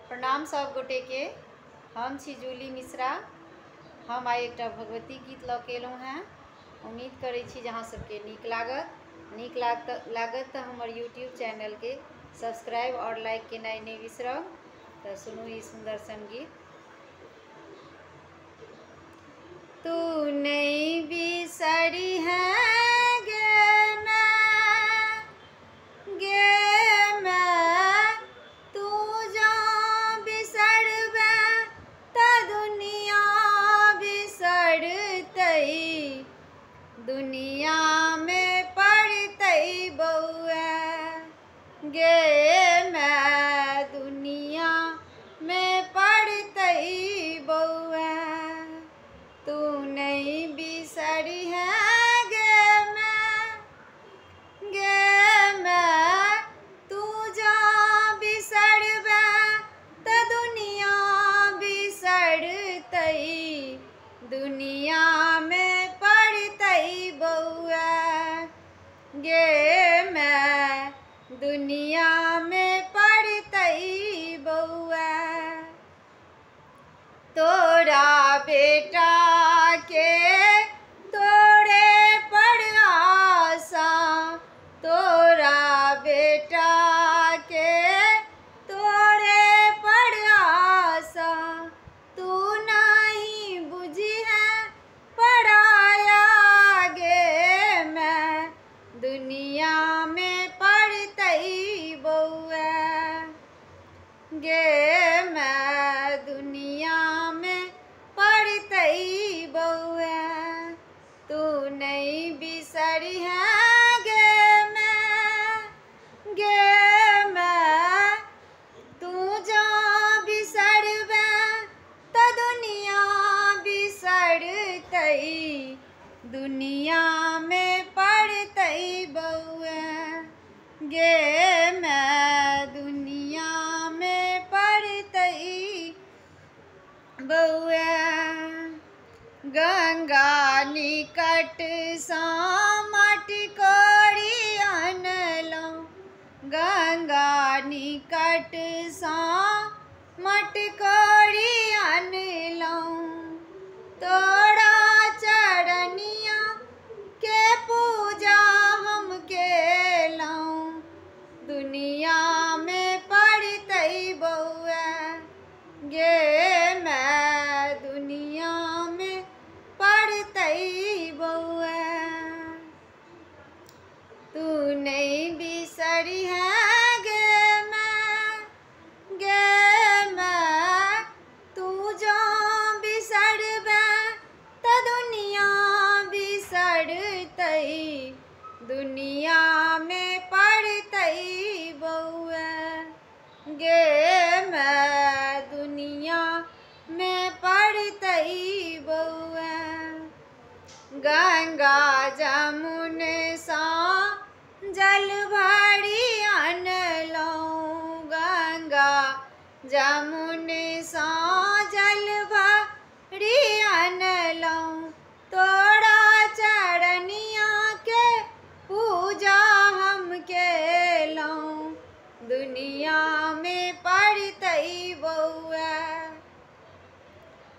प्रणाम सब गोटे के। हम छी जूली मिश्रा। हम आइ एक भगवती गीत लऽ के एलहुँ हैं। उम्मीद करै छी जे अहाँ सबके नीक लागत तो हमर यूट्यूब चैनल के सब्सक्राइब और लाइक केनाइ नहीं बिसरब। तो सुनू ई सुंदर संगीत। तू नहीं बिसरी है दुनिया में पड़तई बउआ गे मैं दुनिया में पड़तई बउआ। तू नहीं बिसरी है गे मैं तू जा बिसरबे त दुनिया बिसरतई दुनिया में पड़तई बउआ गे मैं दुनिया में पड़तई बउआ। तोरा बेटा के तोरे पर आशा तोरा बेटा के तोरे पर आशा तू नहीं बुझी है पराया गे मैं दुनिया में पड़तई बउआ गे मैं दुनिया में पड़तई बउआ। तू नहीं बिसरी है गे मैं तू जा बिसरबे त दुनिया बिसरतई दुनिया में पड़तई बउआ गे मैं दुनिया में पड़तई बउआ। गंगा निकट सा माटी कोड़ी अनलौं गंगा निकट सा माटी कोड़ी अनलौं तोरा चरनिया के पूजा हम केलौं दुनिया में पड़तई बउआ गे मैं दुनिया में पड़तई बउआ। तू नहीं बिसरी है गे मैं तू जा बिसरबे त दुनिया बिसरतई दुनिया में पड़तई बउआ गे मैं दुनिया में पड़तई बउआ। गंगा जमुन सा जल भरी अनलौं गंगा जमुन सा जल भरी अनलौं तोरा चरनिया के पूजा हम केलौं दुनिया में पड़तई बउआ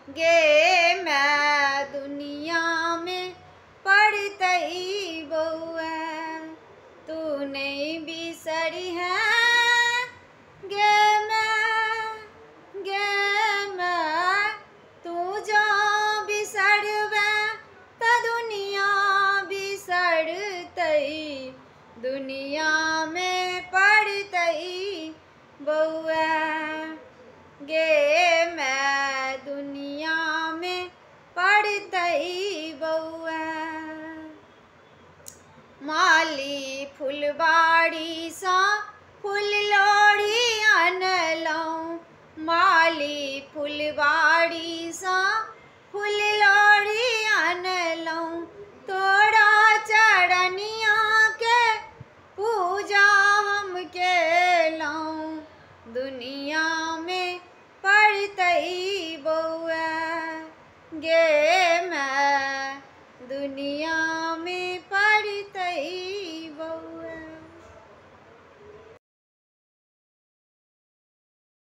गे मैं दुनिया में पड़तई बउआ। तू नहीं बिसरी है गे मैं तू जा बिसरबे त दुनिया बिसरतई दुनिया में पड़तई बउआ गे मैं दुनिया में पड़तई बउआ। माली फुलबाड़ी सा